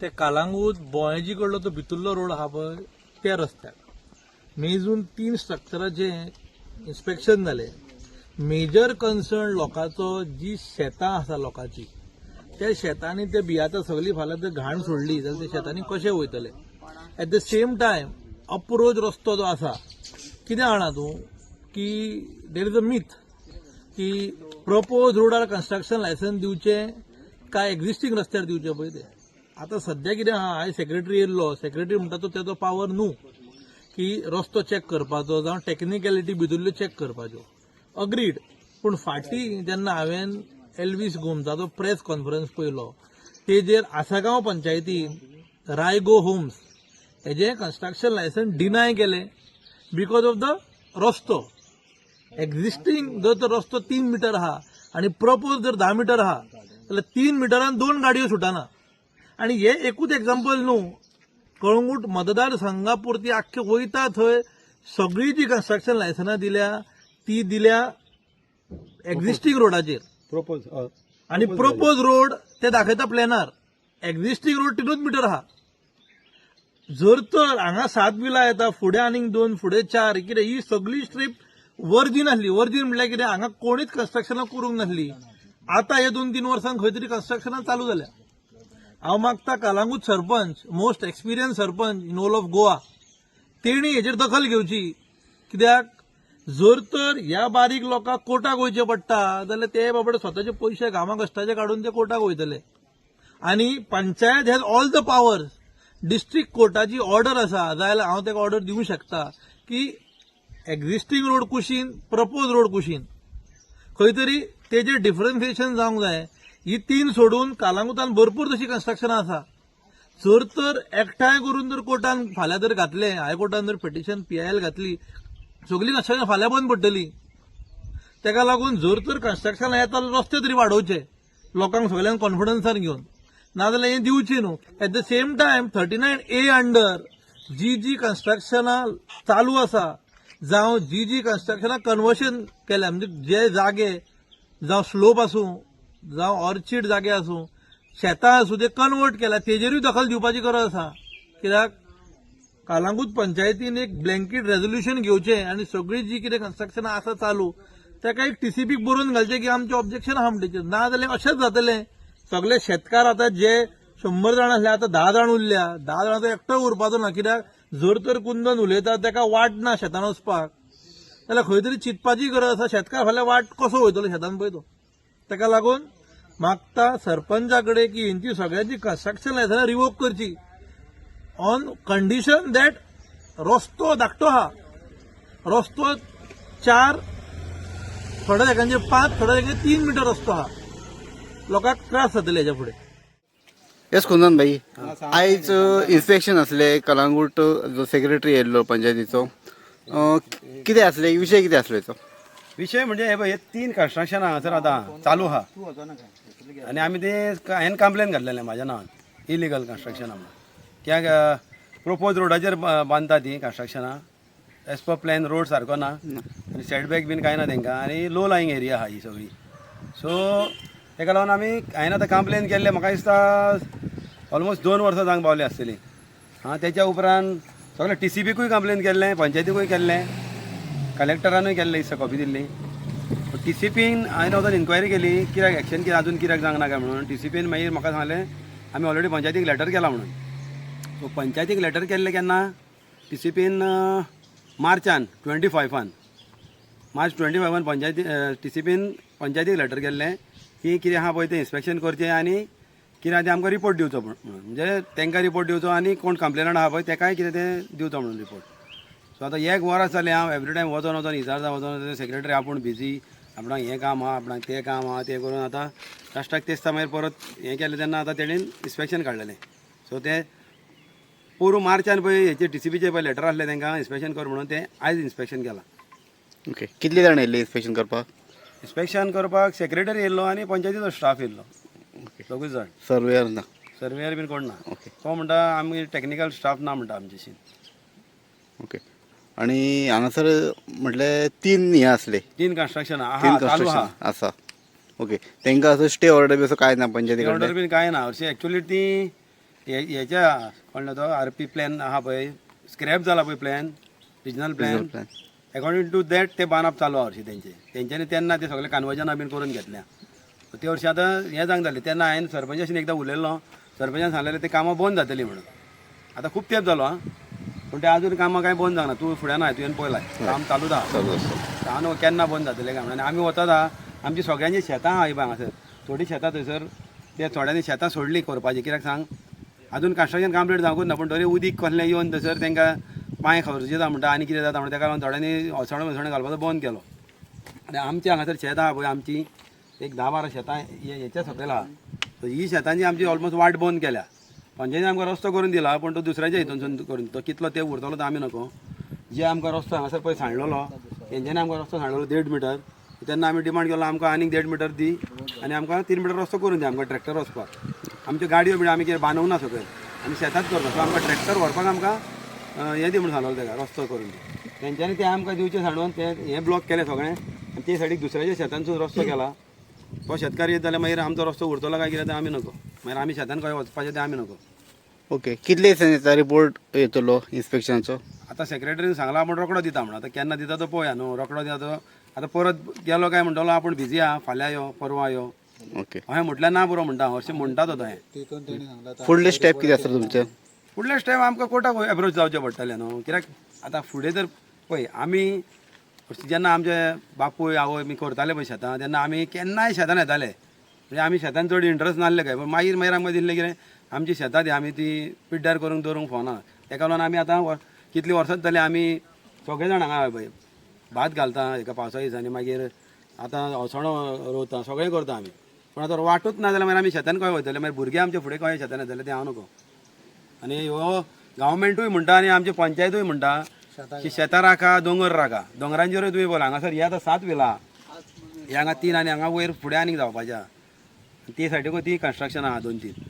ते कालांगूट बोळेजी कडलो तो भितुरलो रोड आहा पळय त्या रस्त्याक मेजून 3 स्ट्रक्चराचे इन्स्पेक्शन जाले. मेजर कन्सर्न लोकांचो जी शेतां आसा लोकांची, त्या शेतांनी ते बियाता सगळी फाल्यां जर घाण सोडली जाल्यार ते शेतांनी कशे वयतले. At the same time approach रस्तो जो आसा, कितें जाणा तूं की देर इज अ मिथ की प्रपोज रोडार कन्स्ट्रक्शन लायसन्स दिवचें काय एक्झिस्टिंग रस्त्यार दिवचें पळय ते. आतां सध्या कितें आहा, हांवें सेक्रेटरी येयल्लो, सेक्रेटरी म्हणटा तो तेजो पावर न्हू की रस्तो चॅक करपाचो जावं टेक्निकॅलिटी भितरल्यो चॅक करपाच्यो. अग्रीड. पूण फाटीं जेन्ना हांवें एल्वीस गोमजाचो प्रेस कॉन्फरन्स पळयलो, तेजेर आसागांव पंचायतीन रायगो होम्स हेजें कन्स्ट्रक्शन लायसन्स डिनाय केलें बिकॉज ऑफ द रस्तो. एक्झिस्टिंग जर तो रस्तो 3 मीटर आहा आनी प्रपोज जर 10 मीटर आहा जाल्यार 3 मीटरान 2 गाडयो सुटना. आनी हे एकूच एक्झाम्पल न्हू, कळंगूट मतदारसंघा पुरती आख्खे वयता थंय सगळी जी कन्स्ट्रक्शन लायसन्सां दिल्या ती दिल्या एक्झिस्टिंग रोडाचेर. आनी प्रपोज रोड ते दाखयता प्लॅनार. एक्झिस्टिंग रोड 3 मीटर आहा. जर तर हांगा 7 बिलां येता, फुडें आनीक 2, फुडें 4, कितें ही सगळी स्ट्रीप वर्जीन आसली. वर्जीन म्हटल्यार कितें, हांगा कोणीच कन्स्ट्रक्शनां करूंक नासली. आतां हे 2-3 वर्सांक खंय तरी कन्स्ट्रक्शनां चालू जाल्या. हांव मागता Calangute sarpanch, most experience sarpanch in all of Goa, तेणी हेचेर दखल घेवची. कित्याक जर तर ह्या बारीक लोकांक कोर्टाक वयचें पडटा जाल्यार ते बाबडे स्वताचे पयशे घामा कश्टाचे काडून ते कोर्टाक वयतले. आनी panchayat has all the powers. District कोर्टाची ऑर्डर आसा जाल्यार हांव ताका ऑर्डर दिवंक शकता की एक्झिस्टिंग रोड कुशीन, प्रपोज रोड कुशीन, खंय तरी तेजेर डिफरन्सिएशन जावंक जाय. ही 3 सोडून कालांगुटान भरपूर तशी कन्स्ट्रक्शनां आसा. जर तर एकठांय करून जर कोर्टान फाल्यां जर घातलें, हायकोर्टान जर पिटिशन PIL घातली, सगळी कन्स्ट्रक्शन फाल्यां बंद पडटली. ताका लागून जर तर कन्स्ट्रक्शन येता जाल्यार रस्ते तरी वाडोवचे लोकांक सगळ्यांक कॉन्फिडन्सान घेवन, नाजाल्यार हें दिवची न्हू. At the same time 39A under G कन्स्ट्रक्शनां चालू आसा जावं जी कन्स्ट्रक्शनां कन्वर्शन केल्या, म्हणजे जे जागे जावं स्लोप आसूं जावं ऑर्चिड जागे आसूं, शेतां आसूं, ते कन्वर्ट केल्या, तेजेरूय दखल दिवपाची गरज आसा. कित्याक कालांगूट पंचायतीन एक ब्लँकेट रेझोल्युशन घेवचें आनी सगळी जी कितें कन्स्ट्रक्शनां आसा चालू ताका एक TCPक बरोवन घालचें की आमचें ऑब्जेक्शन आहा म्हणटेचेर. ना जाल्यार अशेंच जातलें. सगळे शेतकार आतां जे 100 जाण आसले आतां 10 जाण उरल्या. 10 जाणांचो एकटो उरपाचो ना. कित्याक जर तर कुंदन उलयता ताका वाट ना शेतान वचपाक जाल्यार खंय तरी चिंतपाची गरज आसा. शेतकार फाल्यां वाट कसो वयतलो शेतान पळय तो. ताका लागून मागता सरपंचा कडेन की हेंची सगळ्यांची कन्स्ट्रक्शन लायसन्सां रिवोक करची ऑन कंडिशन दॅट रस्तो धाकटो आहा. रस्तो 4, थोड्या जाग्यांचेर 5, थोड्या जाग्यांचेर 3 मीटर रस्तो आहा. लोकांक त्रास जातले हेच्या फुडें. येस कुंदन भाई, आयज इन्स्पेक्शन आसले कलांगूट जो सेक्रेटरी येयल्लो पंचायतीचो, कितें आसले विशय, कितें आसलो तो विषय म्हणजे हे 3 कन्स्ट्रक्शन हांगासर आतां चालू आहा आनी आमी ते हांवें कंप्लेन घातलेलें म्हाज्या नांवान इलिगल कन्स्ट्रक्शनां म्हणून. कित्याक प्रोपोज रोडाचेर बांदता ती कन्स्ट्रक्शनां, एज पर प्लॅन रोड सारको ना आनी सेटबॅक बीन कांय ना तेंकां, आनी लो लायंग एरिया आहा ही सगळी. सो तेका लागून हांवें आतां कंप्लेन केल्लें, म्हाका दिसता ऑलमोस्ट 2 वर्सां जावंक पावली आसतली. तेच्या उपरांत सगळें TCPकूय कंप्लेन केल्लें, पंचायतीकूय केल्लें, कलेक्टरानूय केल्लें, दिसता कॉपी दिल्ली. TCPन हांवें वचून इन्क्वायरी केली कित्याक एक्शन कितें अजून कित्याक जावंक ना काय म्हणून. TCPन मागीर म्हाका सांगलें आमी ऑलरेडी पंचायतीक लेटर केला म्हणून. सो पंचायतीक लेटर केल्लें केन्ना, TCPन मार्चान 25 मार्च 25 पंचायती TCPन पंचायतीक लेटर केल्लें की कितें आहा पळय तें इन्स्पेक्शन करचें आनी कितें तें आमकां रिपोर्ट दिवचो म्हणून. म्हणजे तांकां रिपोर्ट दिवचो आनी कोण कंप्लेनंट आहा पळय ताकाय कितें तें दिवचो म्हणून रिपोर्ट. सो आतां 1 वर जालें हांव एवरी टायम वचोन इजारता वचोन सेक्रेटरी आपूण बिजी, आपणाक हें काम आहा, आपणाक तें काम आहा, तें करून आतां लास्टाक तेच मागीर परत हें केलें तेन्ना आतां तेणीन इन्स्पेक्शन काडलेलें. सो तें पूर्व मार्चान पळय हेचे TCPचे पळय लेटर आसलें तांकां इन्स्पेक्शन कर म्हणून, तें आयज इन्स्पेक्शन केलां. ओके, कितले जाण येयल्ले इन्स्पेक्शन करपाक? इन्स्पेक्शन करपाक सेक्रेटरी येयल्लो आनी पंचायतीचो स्टाफ येयल्लो, सगळीं जाण. सर्वेयर ना? सर्वेयर बीन कोण ना. ओके. तो म्हणटा आमी टेक्निकल स्टाफ ना म्हणटा आमचेशी. ओके. आनी हांगासर म्हटल्यार 3 हे आसले, 3 कन्स्ट्रक्शन 3 आहा चालू कन्स्ट्रक्शन आहा. आसा. ओके, तांकां असो स्टे ऑर्डर बी असो कांय ना पंचायती ऑर्डर कडल्यान? बीन कांय ना हरशी. एक्चुअली ती हेच्या कळ्ळो तो RP प्लॅन आहा पळय स्क्रॅप जाला पळय plan regional plan according to that ते बांदप चालू आहा हरशीं तेंच्यांनी तेन्ना ते सगळे कन्वर्जनां बीन करून घेतल्या ते वर्षी आतां हें जावंक जालें तेन्ना हांवें सरपंचाशीन एकदां उलयलो सरपंचान सांगलेलें ते कामां बंद जातलीं म्हणून आतां खूब तेंप जालो आं पूण ते आजून कामां कांय बंद जावना तूं फुड्यान आय तुवें पळयलां काम चालूच आहा सांग केन्ना बंद जातलें काय म्हणून आनी आमी वतात आहा आमची सगळ्यांची शेतां आहा हिबाग हांगासर थोडीं शेतां थंयसर ते थोड्यांनी शेतां सोडलीं करपाची कित्याक सांग आजून कन्स्ट्रक्शन कंप्लीट जावंकूच ना पूण तरी उदीक कसलें येवन थंयसर तांकां पांय खर्च जाता म्हणटा आनी कितें जाता म्हणटा तेका लागून थोड्यांनी ओसोणे घालपाचो बंद केलो आनी आमची हांगासर शेत आहा पळय आमची एक 10-12 शेतां हेच्या सकयल आहा सो ही शेतांची आमची ऑलमोस्ट वाट बंद केल्या पंचायतीन आमकां रस्तो करून दिला पूण तो दुसऱ्याच्या हितूनसून करून तो कितलो ते उरतलो तो आमी नको जे आमकां रस्तो हांगासर पळय सांडलेलो तेंच्यांनी आमकां रस्तो सांडलेलो 1.5 मिटर तेन्ना आमी डिमांड केलो आमकां आनीक 1.5 मिटर दी आनी आमकां 3 मिटर रस्तो करून दी आमकां ट्रॅक्टर वचपाक आमच्यो गाडयो बी आमी कितें बांदूंक ना सकयल आमी शेतांत करता सो आमकां ट्रॅक्टर व्हरपाक आमकां हें दी म्हणून सांगलेलो तेका रस्तो करून दी तेंच्यांनी ते आमकां दिवचें सांडून ते हें ब्लॉक केलें सगळें आनी ते सायडीक दुसऱ्याच्या शेतांसून रस्तो केला तो शेतकार येत जाल्यार मागीर आमचो रस्तो उरतलो काय कितें तें आमी नको मागीर आमी शेतान खंय वचपाचें तें आमी नको ओके कितले दिसांनी रिपोर्ट येतलो इन्स्पेक्शनाचो आतां सेक्रेटरीन सांगला आपूण रोकडो दिता म्हणून आतां केन्ना दिता तो पळोवया न्हू रोकडो दिता तो आतां परत गेलो काय म्हणटलो आपूण बिजी आहा फाल्यां यो परवां यो ओके हांवें म्हटल्यार ना बरो म्हणटा हरशीं म्हणटा तो थंय फुडले स्टेप कितें आसतलो तुमचे फुडले स्टेप आमकां कोर्टाक एप्रोच जावचें पडटलें न्हू कित्याक आतां फुडें जर पळय आमी जेन्ना आमचे बापूय आवय बी करताले पळय शेतां तेन्ना आमी केन्नाय शेतान येताले म्हणजे आमी शेतान चड इंट्रस्ट नासले काय पूण मागीर आमकां दिसलें कितें आमची शेतां ती आमी ती पिड्ड्यार करून दवरूंक फावना तेका लागून आमी आतां कितलीं वर्सां जालीं आमी सगळे जाण हांगा पळय भात घालता हेका पावसा दिसांनी मागीर आतां अळसाणो रोवता सगळें करता आमी पूण आतां वाटूच ना जाल्यार मागीर आमी शेतान खंय वयतले मागीर भुरगे आमचे फुडें खंय शेतान येतले तें हांव नको आनी ह्यो गव्हर्मेंटूय म्हणटा आनी आमची पंचायतूय म्हणटा की शेतां राखा दोंगर राखा दोंगरांचेरूय तुवें बोला हांगासर हे आतां 7 विला हे हांगा 3 आनी हांगा वयर फुडें आनीक जावपाचें आहा ते सायडीकूय ती कन्स्ट्रक्शन आहा 2-3